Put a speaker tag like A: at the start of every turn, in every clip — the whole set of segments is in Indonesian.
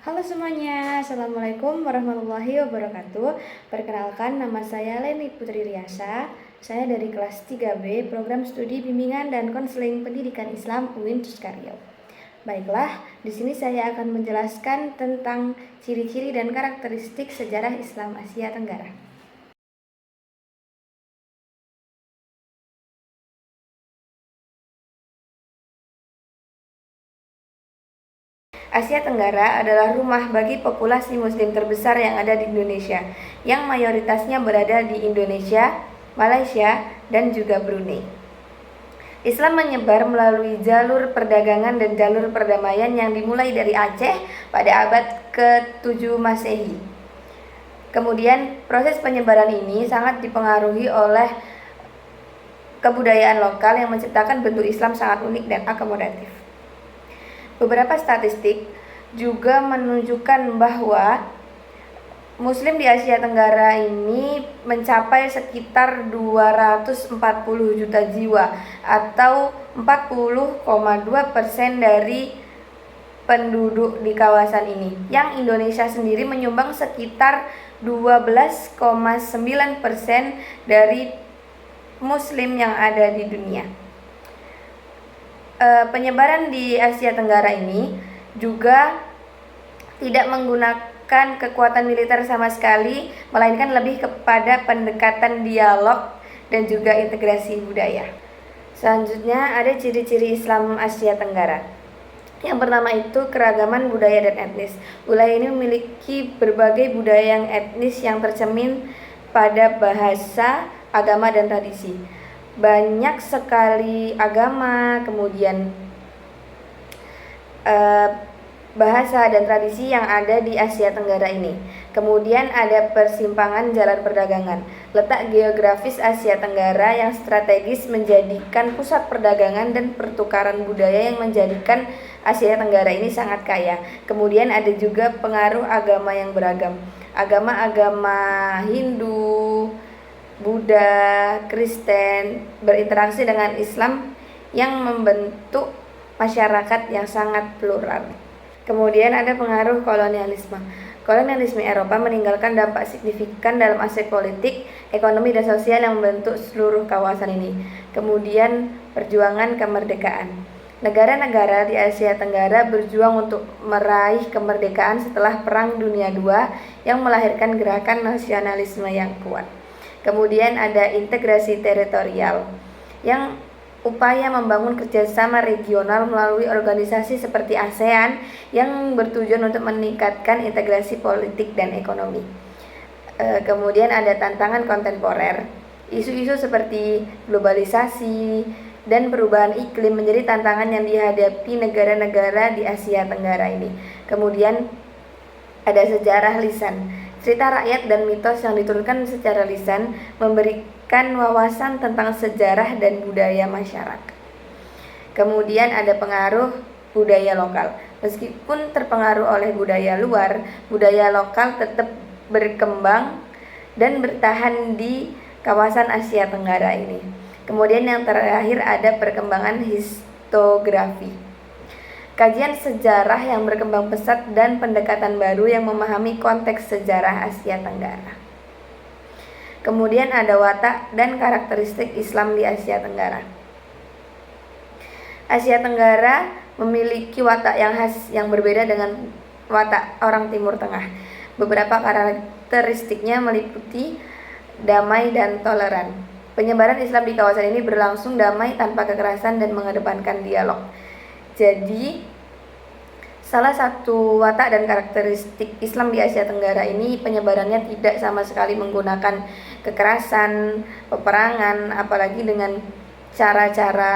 A: Halo semuanya, Assalamualaikum warahmatullahi wabarakatuh. Perkenalkan, nama saya Leni Putri Riasa. Saya dari kelas 3B, Program Studi Bimbingan dan Konseling Pendidikan Islam UIN Riau. Baiklah, di sini saya akan menjelaskan tentang ciri-ciri dan karakteristik sejarah Islam Asia Tenggara. Asia Tenggara adalah rumah bagi populasi muslim terbesar yang ada di Indonesia, yang mayoritasnya berada di Indonesia, Malaysia, dan juga Brunei. Islam menyebar melalui jalur perdagangan dan jalur perdamaian yang dimulai dari Aceh pada abad ke-7 Masehi. Kemudian proses penyebaran ini sangat dipengaruhi oleh kebudayaan lokal yang menciptakan bentuk Islam sangat unik dan akomodatif. Beberapa statistik juga menunjukkan bahwa Muslim di Asia Tenggara ini mencapai sekitar 240 juta jiwa atau 40,2% dari penduduk di kawasan ini. Yang Indonesia sendiri menyumbang sekitar 12,9% dari Muslim yang ada di dunia. Penyebaran di Asia Tenggara ini juga tidak menggunakan kekuatan militer sama sekali, melainkan lebih kepada pendekatan dialog dan juga integrasi budaya. Selanjutnya ada ciri-ciri Islam Asia Tenggara. Yang pertama itu keragaman budaya dan etnis. Wilayah ini memiliki berbagai budaya yang etnis yang tercermin pada bahasa, agama, dan tradisi. Banyak sekali agama, kemudian bahasa dan tradisi yang ada di Asia Tenggara ini. Kemudian ada persimpangan jalan perdagangan. Letak geografis Asia Tenggara yang strategis menjadikan pusat perdagangan dan pertukaran budaya yang menjadikan Asia Tenggara ini sangat kaya. Kemudian ada juga pengaruh agama yang beragam. Agama-agama Hindu, Buddha, Kristen berinteraksi dengan Islam yang membentuk masyarakat yang sangat plural. Kemudian ada pengaruh kolonialisme. Kolonialisme Eropa meninggalkan dampak signifikan dalam aspek politik, ekonomi, dan sosial yang membentuk seluruh kawasan ini. Kemudian perjuangan kemerdekaan. Negara-negara di Asia Tenggara berjuang untuk meraih kemerdekaan setelah Perang Dunia II yang melahirkan gerakan nasionalisme yang kuat. Kemudian ada integrasi teritorial yang upaya membangun kerjasama regional melalui organisasi seperti ASEAN yang bertujuan untuk meningkatkan integrasi politik dan ekonomi. Kemudian ada tantangan kontemporer. Isu-isu seperti globalisasi dan perubahan iklim menjadi tantangan yang dihadapi negara-negara di Asia Tenggara ini. Kemudian ada sejarah lisan. Cerita rakyat dan mitos yang diturunkan secara lisan memberikan wawasan tentang sejarah dan budaya masyarakat. Kemudian ada pengaruh budaya lokal. Meskipun terpengaruh oleh budaya luar, budaya lokal tetap berkembang dan bertahan di kawasan Asia Tenggara ini. Kemudian yang terakhir ada perkembangan historiografi. Kajian sejarah yang berkembang pesat dan pendekatan baru yang memahami konteks sejarah Asia Tenggara. Kemudian ada watak dan karakteristik Islam di Asia Tenggara. Asia Tenggara memiliki watak yang khas yang berbeda dengan watak orang Timur Tengah. Beberapa karakteristiknya meliputi damai dan toleran. Penyebaran Islam di kawasan ini berlangsung damai tanpa kekerasan dan mengedepankan dialog. Jadi, salah satu watak dan karakteristik Islam di Asia Tenggara ini penyebarannya tidak sama sekali menggunakan kekerasan, peperangan, apalagi dengan cara-cara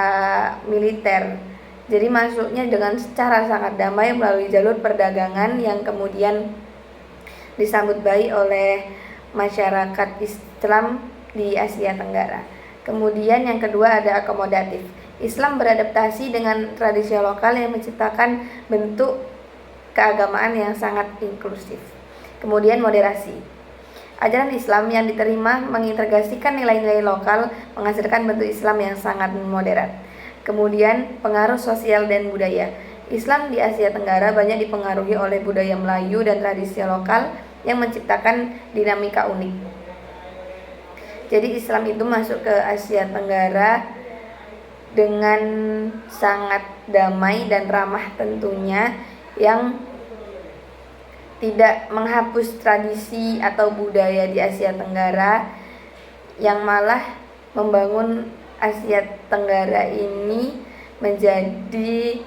A: militer. Jadi masuknya dengan cara sangat damai melalui jalur perdagangan yang kemudian disambut baik oleh masyarakat Islam di Asia Tenggara. Kemudian yang kedua ada akomodatif. Islam beradaptasi dengan tradisi lokal yang menciptakan bentuk keagamaan yang sangat inklusif. Kemudian moderasi. Ajaran Islam yang diterima mengintegrasikan nilai-nilai lokal, menghasilkan bentuk Islam yang sangat moderat. Kemudian pengaruh sosial dan budaya. Islam di Asia Tenggara banyak dipengaruhi oleh budaya Melayu dan tradisi lokal yang menciptakan dinamika unik. Jadi Islam itu masuk ke Asia Tenggara dengan sangat damai dan ramah tentunya, yang tidak menghapus tradisi atau budaya di Asia Tenggara, yang malah membangun Asia Tenggara ini menjadi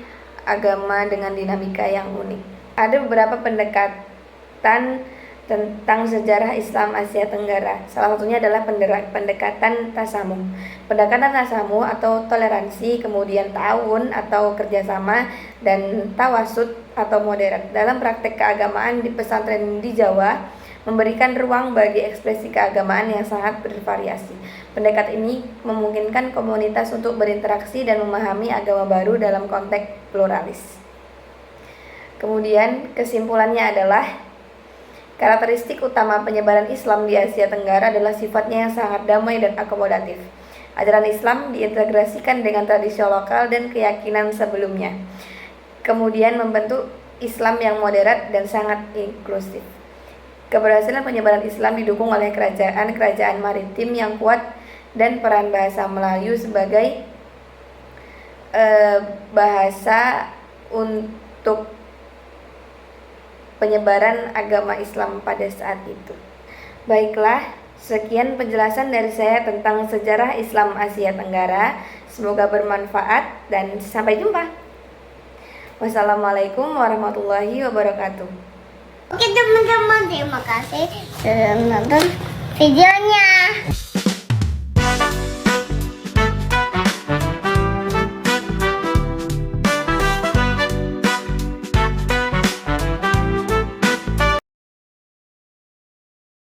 A: agama dengan dinamika yang unik. Ada beberapa pendekatan tentang sejarah Islam Asia Tenggara. Salah satunya adalah pendekatan tasamuh. Pendekatan tasamuh atau toleransi, kemudian ta'awun atau kerjasama, dan tawasud atau moderat. Dalam praktek keagamaan di pesantren di Jawa, memberikan ruang bagi ekspresi keagamaan yang sangat bervariasi. Pendekatan ini memungkinkan komunitas untuk berinteraksi dan memahami agama baru dalam konteks pluralis. Kemudian kesimpulannya adalah karakteristik utama penyebaran Islam di Asia Tenggara adalah sifatnya yang sangat damai dan akomodatif. Ajaran Islam diintegrasikan dengan tradisi lokal dan keyakinan sebelumnya, kemudian membentuk Islam yang moderat dan sangat inklusif. Keberhasilan penyebaran Islam didukung oleh kerajaan maritim yang kuat dan peran bahasa Melayu sebagai bahasa untuk penyebaran agama Islam pada saat itu. Baiklah, sekian penjelasan dari saya tentang sejarah Islam Asia Tenggara. Semoga bermanfaat dan sampai jumpa. Wassalamualaikum warahmatullahi wabarakatuh.
B: Oke teman-teman, terima kasih sudah menonton videonya.